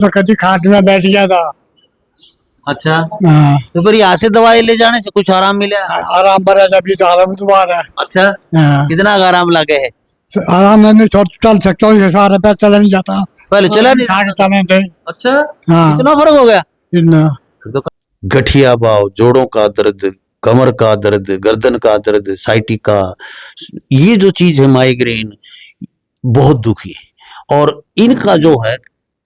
तो कभी खाट में बैठ गया था। अच्छा, हाँ, तो फिर यहाँ से दवाई ले जाने से कुछ आराम मिला? आराम पर है, अभी तो आराम दोबारा है। अच्छा, हाँ, कितना आराम लगे है? आराम में चल सकता हूँ, 100 रुपया चला नहीं जाता, पहले चला नहीं खा के जाता था। चले थे। अच्छा, हाँ, इतना फर्क हो गया? इतना फिर तो गठिया भाव, जोड़ों का दर्द, कमर का दर्द, गर्दन का दर्द, साइटिका, ये जो चीज है माइग्रेन, बहुत दुखी है। और इनका जो है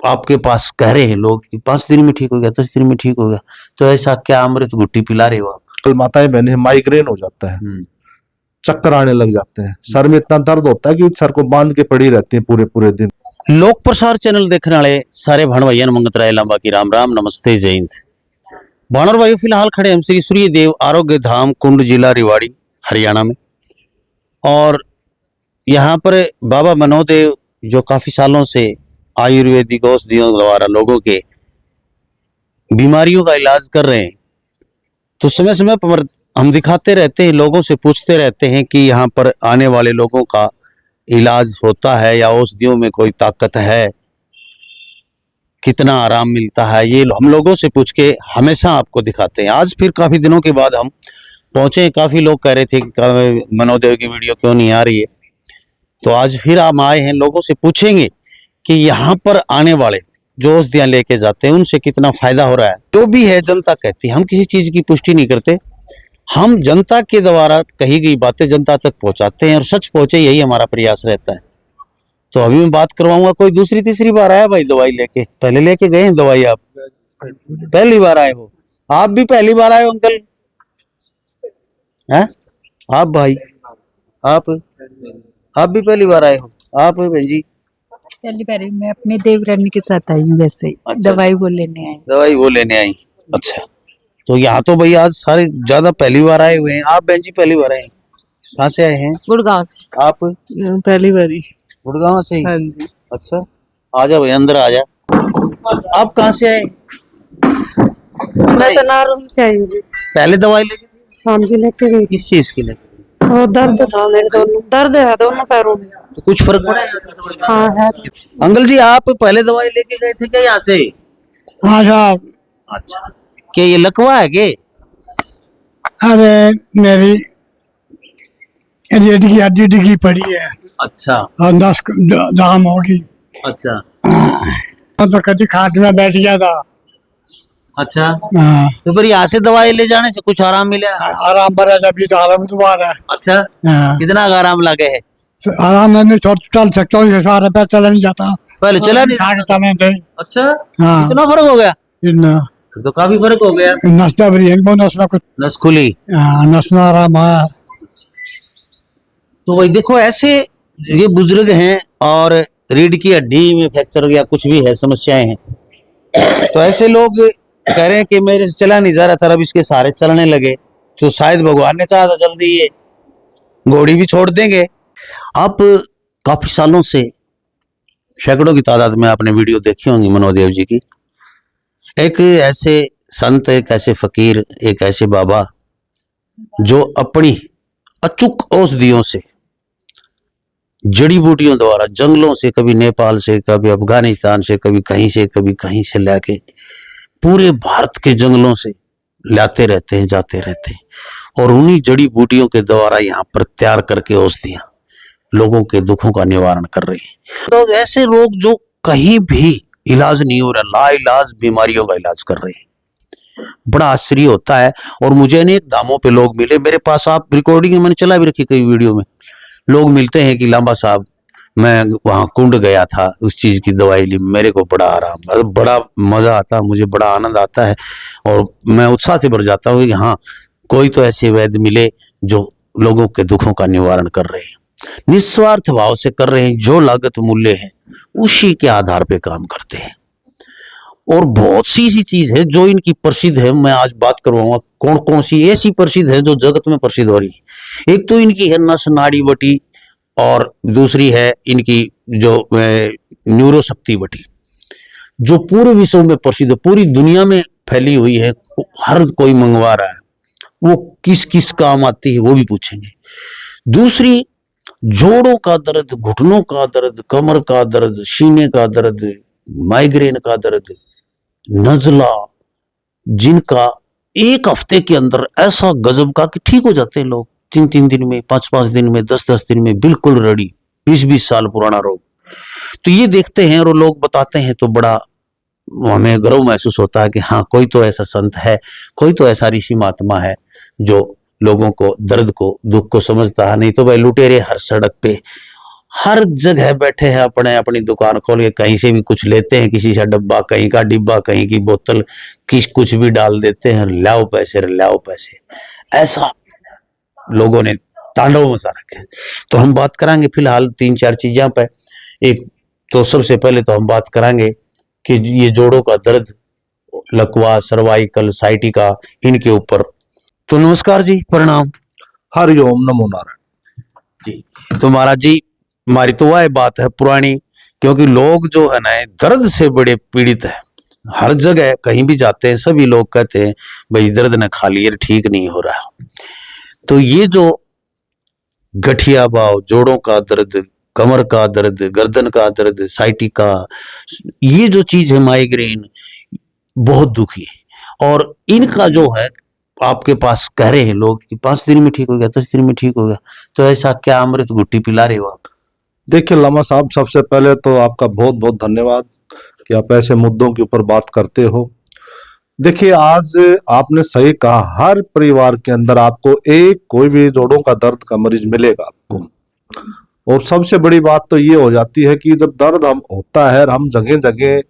आपके पास कह रहे हैं लोग कि 5 दिन में ठीक हो गया, 10 दिन में ठीक हो गया, तो ऐसा क्या अमृत गुट्टी पिला रहे हो आप? कल माताएं बहनें माइग्रेन हो जाता है, चक्कर आने लग जाते हैं, सर में इतना दर्द होता है कि सर को बांध के पड़ी रहती है पूरे पूरे दिन। लोक प्रसार चैनल देखने वाले सारे भाण भाइयों मंगत राय लांबा की राम राम, नमस्ते, जय हिंद। भाणोर भाई फिलहाल खड़े हम श्री सूर्यदेव आरोग्य धाम, कुंड, जिला रेवाड़ी, हरियाणा में। और यहाँ पर बाबा मनोदेव जो काफी सालों से आयुर्वेदिक औषधियों द्वारा लोगों के बीमारियों का इलाज कर रहे हैं, तो समय समय पर हम दिखाते रहते हैं, लोगों से पूछते रहते हैं कि यहाँ पर आने वाले लोगों का इलाज होता है या औषधियों में कोई ताकत है, कितना आराम मिलता है, ये हम लोगों से पूछ के हमेशा आपको दिखाते हैं। आज फिर काफी दिनों के बाद हम पहुंचे। काफी लोग कह रहे थे कि मनोदेव की वीडियो क्यों नहीं आ रही है, तो आज फिर हम आए हैं। लोगों से पूछेंगे कि यहाँ पर आने वाले जो औषधियां लेके जाते हैं उनसे कितना फायदा हो रहा है। जो भी है जनता कहती है, हम किसी चीज की पुष्टि नहीं करते, हम जनता के द्वारा कही गई बातें जनता तक पहुंचाते हैं और सच पहुंचे, यही हमारा प्रयास रहता है। तो अभी मैं बात करवाऊंगा, कोई दूसरी तीसरी बार आया भाई दवाई लेके? पहले लेके गए हैं दवाई आप? पहली बार आए हो? आप भी पहली बार आए हो अंकल? हैं आप भाई, आप भी पहली बार आए हो? आप बहन जी? पहली बार मैं अपने देवरानी के साथ आई हूँ, वैसे ही अच्छा। दवाई वो लेने आई। दवाई वो लेने आई। अच्छा, तो यहाँ तो भाई आज सारे ज्यादा पहली बार आए हुए हैं। आप बहन जी पहली बार आए हैं? कहाँ से आए हैं? गुड़गांव से। आप पहली बारी। गुड़गांव से ही? हाँ जी। अच्छा, आ जा भाई, अंदर आ जा। आप कहाँ से आए? मैं तो नारोल से आई हूँ जी। पहले दवाई लेके? हाँ जी, लेके गई। किस चीज की लेके? वो दर्द था मेरे, दोनों दर्द है दोनों पैरों में। तो कुछ फर्क पड़ा है? हाँ है। अंकल जी आप पहले दवाई लेके गए थे क्या यहाँ से? हाँ साहब। अच्छा, क्या ये लकवा है के? अरे मेरी रीढ़ की हड्डी डिगी पड़ी है अच्छा और 10 दाम होगी। अच्छा तो कभी खाट में बैठ गया था। अच्छा, हाँ, तो फिर यहाँ से दवाई ले जाने से कुछ आराम मिला? आराम पर है, अभी तो आराम दोबारा है। अच्छा, हाँ, कितना आराम लगे है? आराम में चल सकता हूँ, 100 रुपया चला नहीं जाता, पहले चला नहीं खा के जाता? चले थे। अच्छा, हाँ, कितना फर्क हो गया? इतना फिर तो काफी फर्क हो गया। नस दब रही है, नस में कुछ, नस खुली? नस में आराम है। तो वही देखो, ऐसे ये बुजुर्ग हैं और रीढ़ की हड्डी में फ्रैक्चर या कुछ भी है, समस्याएं हैं, तो ऐसे लोग कह रहे हैं कि मेरे से चला नहीं जा रहा था, अब इसके सहारे चलने लगे, तो शायद भगवान ने चाहा था जल्दी ये घोड़ी भी छोड़ देंगे। आप काफी सालों से सैकड़ों की तादाद में आपने वीडियो देखी होंगी मनोदेव जी की। एक ऐसे संत, एक ऐसे फकीर, एक ऐसे बाबा जो अपनी अचूक औषधियों से, जड़ी बूटियों द्वारा, जंगलों से, कभी नेपाल से, कभी अफगानिस्तान से, कभी कहीं से लाके पूरे भारत के जंगलों से लाते रहते हैं, जाते रहते हैं, और उन्हीं जड़ी बूटियों के द्वारा यहाँ पर तैयार करके औषधियां लोगों के दुखों का निवारण कर रही हैं। तो ऐसे रोग जो कहीं भी इलाज नहीं हो रहा, लाइलाज बीमारियों का इलाज कर रहे हैं, बड़ा आश्चर्य होता है। और मुझे अनेक दामों पे लोग मिले मेरे पास, आप रिकॉर्डिंग मैंने चला भी रखी कई वीडियो में, लोग मिलते हैं कि लांबा साहब मैं वहां कुंड गया था, उस चीज की दवाई ली, मेरे को बड़ा आराम, मतलब बड़ा मजा आता है, मुझे बड़ा आनंद आता है, और मैं उत्साह से भर जाता हूँ कि हाँ, कोई तो ऐसे वैद्य मिले जो लोगों के दुखों का निवारण कर रहे हैं, निस्वार्थ भाव से कर रहे हैं, जो लागत मूल्य है उसी के आधार पे काम करते हैं। और बहुत सी ऐसी चीज है जो इनकी प्रसिद्ध है, मैं आज बात करवाऊंगा कौन कौन सी ऐसी प्रसिद्ध है जो जगत में प्रसिद्ध हो रही है। एक तो इनकी है नस नाड़ी बटी, और दूसरी है इनकी जो न्यूरो शक्ति बटी, जो पूरे विश्व में प्रसिद्ध है, पूरी दुनिया में फैली हुई है, हर कोई मंगवा रहा है। वो किस किस काम आती है वो भी पूछेंगे। दूसरी, जोड़ों का दर्द, घुटनों का दर्द, कमर का दर्द, सीने का दर्द, माइग्रेन का दर्द, नजला, जिनका एक हफ्ते के अंदर ऐसा गजब का कि ठीक हो जाते हैं लोग 3-3 दिन में, 5-5 दिन में, 10-10 दिन में, बिल्कुल रेडी, 20-20 साल पुराना रोग। तो ये देखते हैं और लोग बताते हैं तो बड़ा हमें गर्व महसूस होता है कि हाँ, कोई तो ऐसा संत है, कोई तो ऐसा ऋषि महात्मा है जो लोगों को दर्द को, दुख को समझता है। नहीं तो भाई लुटेरे हर सड़क पे, हर जगह बैठे हैं, अपने अपनी दुकान खोल के कहीं से भी कुछ लेते हैं, किसी से डब्बा, कहीं का डिब्बा, कहीं की बोतल, कुछ भी डाल देते हैं, लाओ पैसे। ऐसा लोगों ने तांडव मचा रखे हैं। तो हम बात करेंगे फिलहाल 3-4 चीजों पे। एक तो सबसे पहले तो हम बात करेंगे कि ये जोड़ों का दर्द, लकवा, सर्वाइकल, साइटिका, इनके ऊपर। तो नमस्कार जी, प्रणाम। हरिओम, नमो नारायण जी। तो महाराज जी, हमारी तो वह बात है पुरानी, क्योंकि लोग जो है ना दर्द से बड़े पीड़ित है। हर जगह कहीं भी जाते हैं सभी लोग कहते हैं भाई दर्द न खा लिए, ठीक नहीं हो रहा। तो ये जो गठिया भाव, जोड़ों का दर्द, कमर का दर्द, गर्दन का दर्द, साइटिका, ये जो चीज है माइग्रेन, बहुत दुखी है। और इनका जो है आपके पास कह रहे हैं लोग कि 5 दिन में ठीक हो गया, 10 दिन में ठीक हो गया, तो ऐसा क्या अमृत घुट्टी पिला रहे हो आप? देखिए लामा साहब, सबसे पहले तो आपका बहुत बहुत धन्यवाद कि आप ऐसे मुद्दों के ऊपर बात करते हो। देखिए, आज आपने सही कहा, हर परिवार के अंदर आपको एक कोई भी जोड़ों का दर्द का मरीज मिलेगा आपको। और सबसे बड़ी बात तो ये हो जाती है कि जब दर्द हम होता है, हम जगह जगह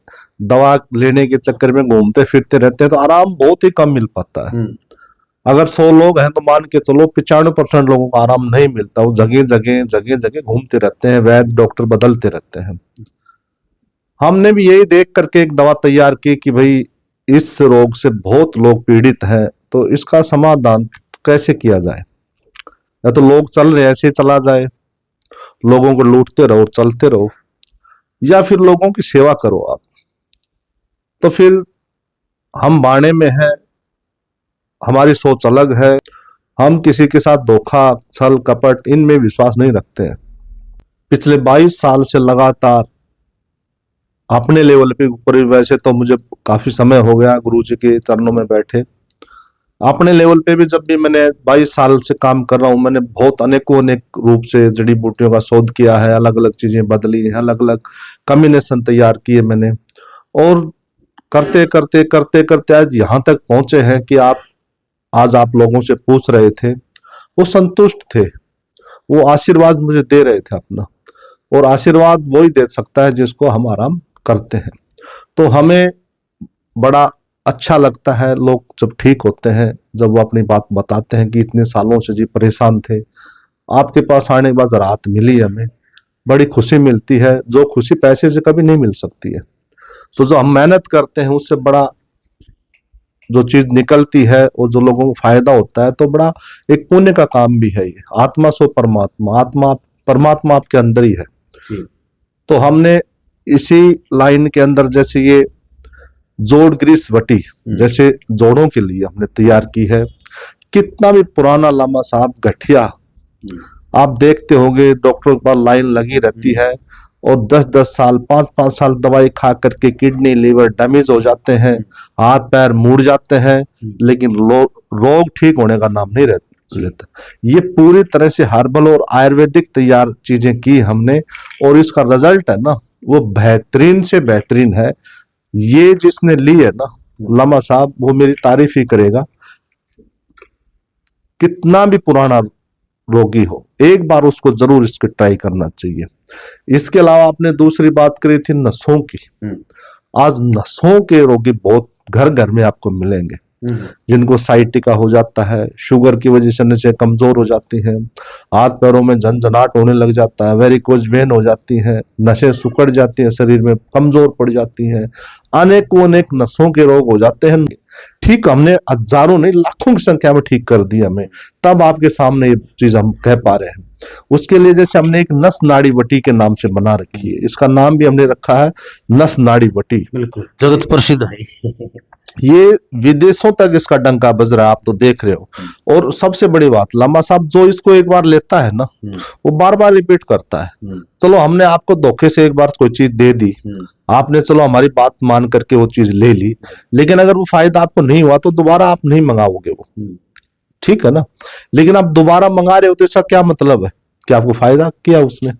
दवा लेने के चक्कर में घूमते फिरते रहते हैं, तो आराम बहुत ही कम मिल पाता है। अगर 100 लोग हैं तो मान के चलो 95% लोगों को आराम नहीं मिलता। वो जगह जगह घूमते रहते हैं, वैद्य डॉक्टर बदलते रहते हैं। हमने भी यही देख करके एक दवा तैयार की कि भाई इस रोग से बहुत लोग पीड़ित हैं, तो इसका समाधान कैसे किया जाए। या तो लोग चल रहे ऐसे चला जाए, लोगों को लूटते रहो, चलते रहो, या फिर लोगों की सेवा करो आप। तो फिर हम बाणे में हैं, हमारी सोच अलग है। हम किसी के साथ धोखा, छल कपट, इनमें विश्वास नहीं रखते हैं। पिछले 22 साल से लगातार अपने लेवल पे ऊपर, वैसे तो मुझे काफी समय हो गया गुरुजी के चरणों में बैठे। अपने लेवल पे भी जब भी मैंने 22 साल से काम कर रहा हूँ, मैंने बहुत अनेक रूप से जड़ी बूटियों का शोध किया है, अलग अलग चीजें बदली हैं, अलग अलग कॉम्बिनेशन तैयार किए मैंने। और करते करते आज यहाँ तक पहुंचे हैं कि आज आप लोगों से पूछ रहे थे, वो संतुष्ट थे, वो आशीर्वाद मुझे दे रहे थे अपना। और आशीर्वाद वही दे सकता है जिसको हम आराम करते हैं। तो हमें बड़ा अच्छा लगता है लोग जब ठीक होते हैं, जब वो अपनी बात बताते हैं कि इतने सालों से जी परेशान थे, आपके पास आने के बाद राहत मिली, हमें बड़ी खुशी मिलती है, जो खुशी पैसे से कभी नहीं मिल सकती है। तो जो हम मेहनत करते हैं उससे बड़ा जो चीज निकलती है और जो लोगों को फायदा होता है, तो बड़ा एक पुण्य का काम भी है ये। आत्मा सो परमात्मा, आत्मा परमात्मा आपके अंदर ही है। तो हमने इसी लाइन के अंदर, जैसे ये जोड़ ग्रीस वटी जैसे जोड़ों के लिए हमने तैयार की है। कितना भी पुराना लामा साहब गठिया आप देखते होंगे, डॉक्टरों के पास लाइन लगी रहती है, और 10-10 साल, 5-5 साल दवाई खा करके किडनी लीवर डैमेज हो जाते हैं, हाथ पैर मुड़ जाते हैं, लेकिन रोग ठीक होने का नाम नहीं लेता। ये पूरी तरह से हर्बल और आयुर्वेदिक तैयार चीजें की हमने, और इसका रिजल्ट है ना, वो बेहतरीन से बेहतरीन है। ये जिसने ली है ना लामा साहब, वो मेरी तारीफ ही करेगा। कितना भी पुराना रोगी हो, एक बार उसको जरूर इसको ट्राई करना चाहिए। इसके अलावा आपने दूसरी बात करी थी नसों की। आज नसों के रोगी बहुत घर घर में आपको मिलेंगे, जिनको साइटिका हो जाता है, शुगर की वजह से नसें कमजोर हो जाती हैं, हाथ पैरों में झंझनाट होने लग जाता है, वेरिकोज वेन हो जाती है, नसें सिकुड़ जाती हैं, शरीर में कमजोर पड़ जाती हैं, अनेक नसों के रोग हो जाते हैं। ठीक, हमने हजारों नहीं लाखों की संख्या में ठीक कर दिया हमें, तब आपके सामने ये चीज हम कह पा रहे हैं। उसके लिए जैसे हमने एक नस नाड़ी वटी के नाम से बना रखी है, इसका नाम भी हमने रखा है नस नाड़ी वटी। बिल्कुल जगत प्रसिद्ध है। ये विदेशों तक इसका डंका बज रहा है, आप तो देख रहे हो। और सबसे बड़ी बात, लामा साहब जो इसको एक बार लेता है ना, वो बार बार रिपीट करता है, चलो हमने आपको धोखे से एक बार कोई चीज दे दी, आपने चलो हमारी बात मान करके वो चीज ले ली, लेकिन अगर वो फायदा आपको नहीं हुआ तो दोबारा आप नहीं मंगाओगे वो, ठीक है ना। लेकिन आप दोबारा मंगा रहे हो तो इसका क्या मतलब है कि आपको फायदा किया उसने।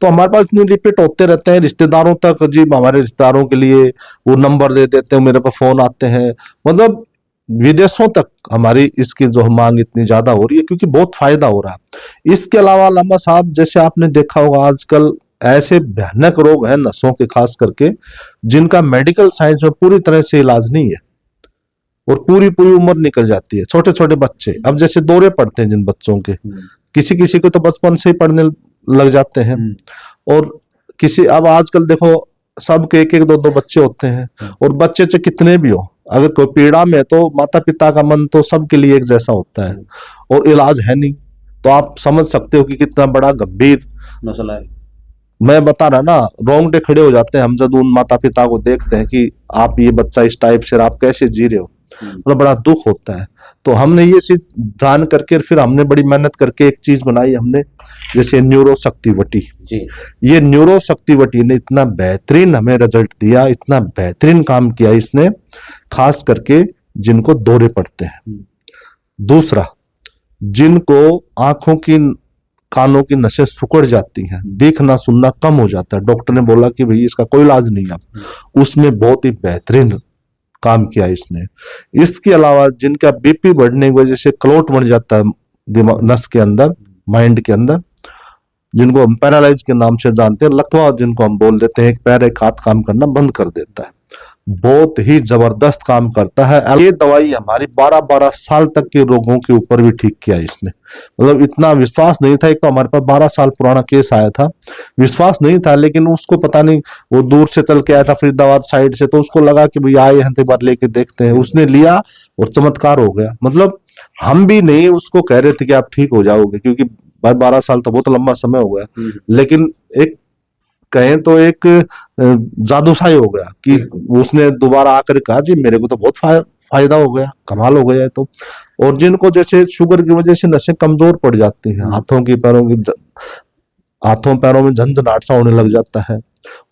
तो हमारे पास इतने रिपीट होते रहते हैं, रिश्तेदारों तक जी, हमारे रिश्तेदारों के लिए वो नंबर दे देते हैं, मेरे पास फोन आते हैं, मतलब विदेशों तक हमारी इसकी जो मांग इतनी ज्यादा हो रही है क्योंकि बहुत फायदा हो रहा है। इसके अलावा लामा साहब, जैसे आपने देखा होगा आजकल ऐसे भयानक रोग हैं नसों के खास करके, जिनका मेडिकल साइंस में पूरी तरह से इलाज नहीं है और पूरी पूरी उम्र निकल जाती है। छोटे छोटे बच्चे, अब जैसे दौरे पड़ते हैं जिन बच्चों के, किसी किसी को तो बचपन से ही पढ़ने लग जाते हैं, और किसी, अब आजकल देखो सबके एक एक दो दो बच्चे होते हैं, और बच्चे चाहे कितने भी हो, अगर कोई पीड़ा में है तो माता पिता का मन तो सबके लिए एक जैसा होता है, और इलाज है नहीं, तो आप समझ सकते हो कि कितना बड़ा गंभीर मसला है। मैं बता रहा ना, रोंगटे खड़े हो जाते हैं हम जब उन माता पिता को देखते हैं कि आप ये बच्चा इस टाइप से, आप कैसे जी रहे हो, मतलब बड़ा दुख होता है। तो हमने ये चीज जान करके फिर हमने बड़ी मेहनत करके एक चीज बनाई हमने, जैसे न्यूरो शक्तिवटी जी। ये न्यूरो शक्तिवटी ने इतना बेहतरीन हमें रिजल्ट दिया, इतना बेहतरीन काम किया इसने, खास करके जिनको दौरे पड़ते हैं। दूसरा, जिनको आंखों की कानों की नसें सिकुड़ जाती हैं, देखना सुनना कम हो जाता है, डॉक्टर ने बोला कि भाई इसका कोई इलाज नहीं है, उसमें बहुत ही बेहतरीन काम किया इसने। इसके अलावा जिनका बीपी बढ़ने की वजह से क्लोट बन जाता है दिमाग, नस के अंदर, माइंड के अंदर, जिनको हम पैरालाइज के नाम से जानते हैं, लकवा जिनको हम बोल देते हैं, एक पैर एक हाथ काम करना बंद कर देता है, बहुत ही जबरदस्त काम करता है। ये दवाई हमारी 12-12 साल तक के रोगों के ऊपर भी ठीक किया इसने, मतलब इतना विश्वास नहीं था। एक तो हमारे पास 12 साल पुराना केस आया था, विश्वास नहीं था, लेकिन उसको पता नहीं, वो दूर से चल के आया था फरीदाबाद साइड से, तो उसको लगा कि भाई आए हैं एक बार लेके देखते हैं, उसने लिया और चमत्कार हो गया। मतलब हम भी नहीं उसको कह रहे थे कि आप ठीक हो जाओगे, क्योंकि भाई 12 साल तो बहुत लंबा समय हो गया, लेकिन एक कहें तो एक जादू सा ही हो गया कि उसने दोबारा आकर कहा जी मेरे को तो बहुत फायदा हो गया, कमाल हो गया है। तो और जिनको जैसे शुगर की वजह से नसें कमजोर पड़ जाती हैं, हाथों पैरों में झंझनाहट सा होने लग जाता है,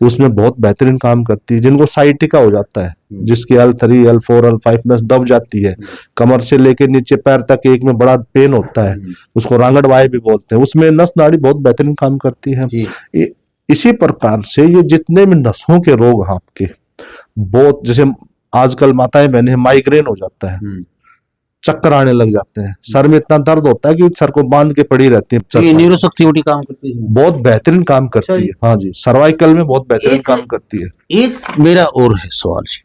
उसमें बहुत बेहतरीन काम करती है। जिनको साइटिका हो जाता है, जिसकी L3 L4 L5 नस दब जाती है, कमर से लेके नीचे पैर तक एक में बड़ा पेन होता है, उसको रांगड़वाई भी बोलते हैं, उसमें नस नाड़ी बहुत बेहतरीन काम करती है। इसी प्रकार से ये जितने भी नसों के रोग हैं आपके, बहुत, जैसे आजकल माताएं बहनें माइग्रेन हो जाता है, चक्कर आने लग जाते हैं, सर में इतना दर्द होता है कि सर को बांध के पड़ी रहती है। ये न्यूरो शक्तिवटी काम करती है, बहुत बेहतरीन काम करती है। हाँ जी, सर्वाइकल में बहुत बेहतरीन काम करती है। एक मेरा और है सवाल जी,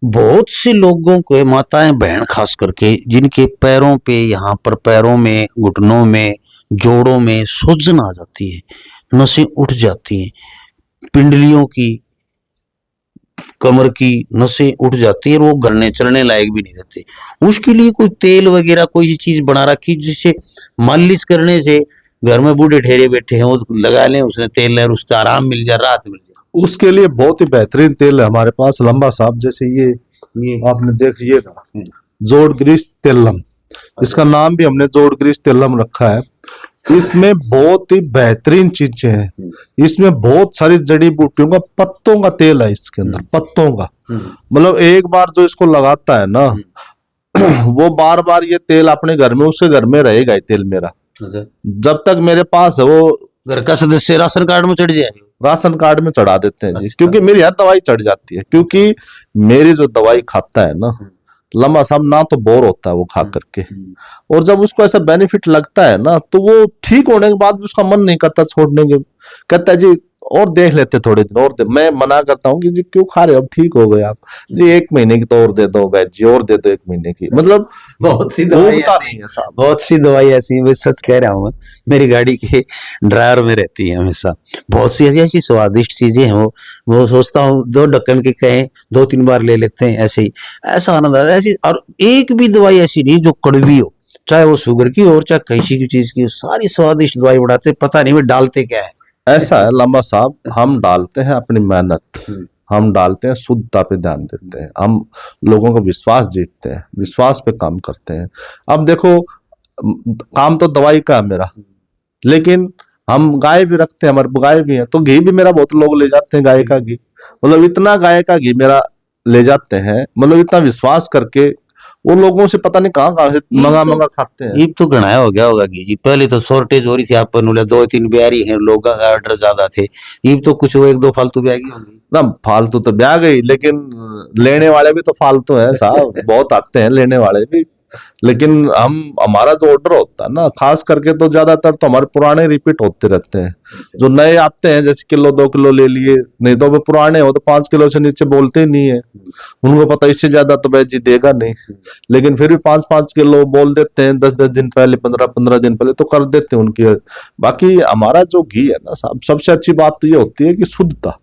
बहुत से लोगों को, माताएं बहन खास करके, जिनके पैरों पे, यहाँ पर पैरों में, घुटनों में, जोड़ों में सूजन आ जाती है, नसें उठ जाती हैं, पिंडलियों की, कमर की नसें उठ जाती है, और वो गलने चलने लायक भी नहीं रहते, उसके लिए कोई तेल वगैरह कोई चीज बना रखी जिससे मालिश करने से, घर में बूढ़े ठहरे बैठे हैं, वो लगा लें उसने तेल, है उससे आराम मिल जाए, राहत मिल जाए। उसके लिए बहुत ही बेहतरीन तेल है हमारे पास लंबा साहब, जैसे ये आपने देख लिए ना, जोड़ ग्रीस तेलम, इसका नाम भी हमने जोड़ ग्रीस तेलम रखा है। इसमें बहुत ही बेहतरीन चीजें हैं, इसमें बहुत सारी जड़ी बूटियों का, पत्तों का तेल है इसके अंदर, पत्तों का, मतलब एक बार जो इसको लगाता है ना वो बार बार ये तेल अपने घर में, उसके घर में रहेगा ये तेल मेरा, जब तक मेरे पास है। वो घर का सदस्य राशन कार्ड में चढ़ जाए, राशन कार्ड में चढ़ा देते हैं जी, क्योंकि मेरी हर दवाई चढ़ जाती है, क्योंकि मेरी जो दवाई खाता है ना लंबा साहब, ना तो बोर होता है वो खा करके, और जब उसको ऐसा बेनिफिट लगता है ना, तो वो ठीक होने के बाद भी उसका मन नहीं करता छोड़ने के, कहता है जी और देख लेते थोड़े दिन और मैं मना करता हूँ कि जी क्यों खा रहे हो, अब ठीक हो गए आप जी, 1 महीने की तो और दे दो बैच जी, और दे दो 1 महीने की। मतलब बहुत सी दवाई ऐसी है साहब, बहुत सी दवाई ऐसी है, मैं सच कह रहा हूँ, मेरी गाड़ी के ड्रायर में रहती है हमेशा, बहुत सी ऐसी ऐसी स्वादिष्ट चीजें हैं, वो सोचता हूँ 2 ढक्कन के कहें 2-3 बार ले लेते हैं, ऐसे ही ऐसा आनंद आता है। ऐसी और एक भी दवाई ऐसी नहीं जो कड़वी हो, चाहे वो शुगर की हो, चाहे किसी की चीज की हो, सारी स्वादिष्ट दवाई बनाते, पता नहीं वे डालते क्या है। ऐसा है लंबा साहब, हम डालते हैं अपनी मेहनत, हम डालते हैं, शुद्धता पे ध्यान देते हैं, हम लोगों का विश्वास जीतते हैं, विश्वास पे काम करते हैं। अब देखो काम तो दवाई का है मेरा, लेकिन हम गाय भी रखते हैं, हमारे गाय भी है, तो घी भी मेरा बहुत लोग ले जाते हैं, गाय का घी। मतलब इतना गाय का घी मेरा ले जाते हैं, मतलब इतना विश्वास करके वो लोगों से पता नहीं कहाँ कहाँ से मंगा मंगा खाते हैं। ईब तो गणाया हो गया होगा घी जी। पहले तो शॉर्टेज हो रही थी, आप बोले 2-3 ब्यारी हैं, लोग ऑर्डर ज्यादा थे। ईब तो कुछ 1-2 फालतू ब्यागी होंगी ना, फालतू तो ब्याह गई, लेकिन लेने वाले भी तो फालतू हैं साहब, बहुत आते हैं लेने वाले भी। लेकिन हमारा जो ऑर्डर होता है ना, खास करके तो ज्यादातर तो हमारे पुराने रिपीट होते रहते हैं। जो नए आते हैं जैसे किलो 2 किलो ले लिए, नहीं तो वो पुराने हो तो 5 किलो से नीचे बोलते ही नहीं है। उनको पता इससे ज्यादा तो भाई जी देगा नहीं, लेकिन फिर भी 5-5 किलो बोल देते हैं 10-10 दिन पहले, 15-15 दिन पहले तो कर देते हैं उनकी। बाकी हमारा जो घी है ना साहब, सबसे अच्छी बात तो ये होती है कि शुद्धता।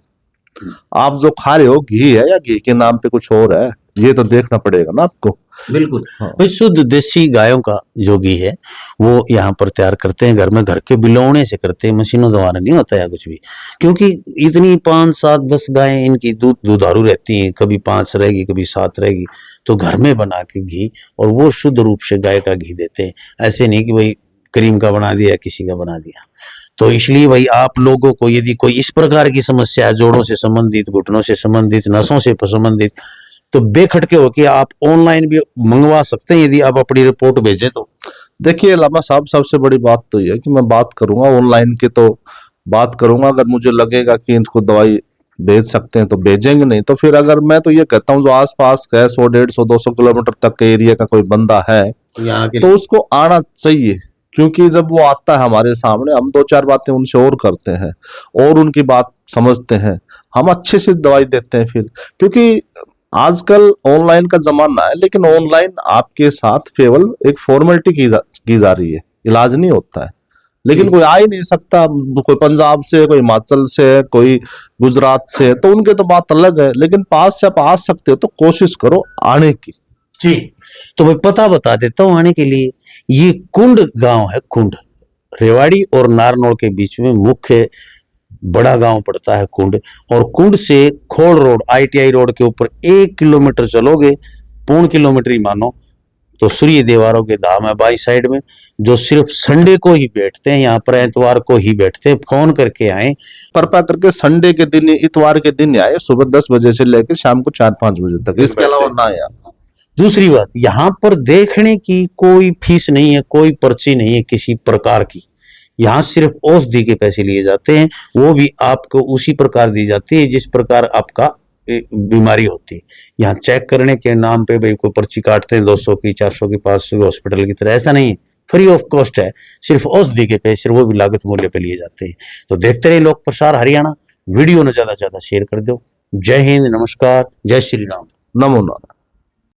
आप जो खा रहे हो घी है या घी के नाम पे कुछ और है, ये तो देखना पड़ेगा ना आपको। बिल्कुल। हाँ। भाई शुद्ध देसी गायों का जो घी है वो यहाँ पर तैयार करते हैं घर में, घर के बिलौने से करते हैं, मशीनों द्वारा नहीं होता है कुछ भी। क्योंकि इतनी 5-7-10 गायें इनकी दुधारू रहती हैं, कभी 5 रहेगी कभी 7 रहेगी, तो घर में बना के घी, और वो शुद्ध रूप से गाय का घी देते हैं। ऐसे नहीं कि भाई क्रीम का बना दिया किसी का बना दिया। तो इसलिए भाई आप लोगों को यदि कोई इस प्रकार की समस्या है, जोड़ों से संबंधित, घुटनों से संबंधित, नसों से संबंधित, तो बेखटके होके आप ऑनलाइन भी मंगवा सकते हैं यदि आप अपनी रिपोर्ट भेजें तो। देखिए लामा साहब, सबसे बड़ी बात तो ये है कि मैं बात करूंगा ऑनलाइन की, तो बात करूंगा अगर मुझे लगेगा कि इनको दवाई भेज सकते हैं तो भेजेंगे, नहीं तो फिर अगर मैं तो ये कहता हूँ जो आसपास का 100-150-200 किलोमीटर तक के एरिया का कोई बंदा है यहाँ के तो उसको आना चाहिए। क्योंकि जब वो आता है हमारे सामने, हम 2-4 बातें उनसे और करते हैं और उनकी बात समझते हैं, हम अच्छे से दवाई देते हैं फिर। क्योंकि आजकल ऑनलाइन का जमाना है, लेकिन ऑनलाइन आपके साथ केवल एक फॉर्मेलिटी की जा रही है, इलाज नहीं होता है। लेकिन कोई आ ही नहीं सकता, कोई पंजाब से, कोई हिमाचल से, कोई गुजरात से, तो उनके तो बात अलग है। लेकिन पास से आप आ सकते हो तो कोशिश करो आने की। जी। तो मैं पता बता देता हूँ आने के लिए। ये कुंड गांव है, कुंड, रेवाड़ी और नारनौल के बीच में मुख्य बड़ा गांव पड़ता है कुंड। और कुंड से खोड़ रोड, ITI रोड के ऊपर 1 किलोमीटर चलोगे, 1.25 किलोमीटर ही मानो, तो सूर्य देवारों के धाम है बाई साइड में, जो सिर्फ संडे को ही बैठते हैं, यहाँ पर एतवार को ही बैठते हैं। फोन करके आए, कृपा करके संडे के दिन, इतवार के दिन आए, सुबह 10 बजे से लेकर शाम को 4-5 बजे तक, इसके अलावा ना आए। दूसरी बात, यहाँ पर देखने की कोई फीस नहीं है, कोई पर्ची नहीं है किसी प्रकार की। यहाँ सिर्फ औषधि के पैसे लिए जाते हैं, वो भी आपको उसी प्रकार दी जाती है जिस प्रकार आपका बीमारी होती है। यहाँ चेक करने के नाम पे भाई कोई पर्ची काटते हैं 200 की, 400 की, 500 की, हॉस्पिटल की तरह, ऐसा नहीं है। फ्री ऑफ कॉस्ट है, सिर्फ औषधि के पैसे, वो भी लागत मूल्य पे लिए जाते हैं। तो देखते रहे लोक प्रसार हरियाणा, वीडियो ने ज्यादा से ज्यादा शेयर कर दो। जय हिंद, नमस्कार, जय श्री राम, नमो नारायण।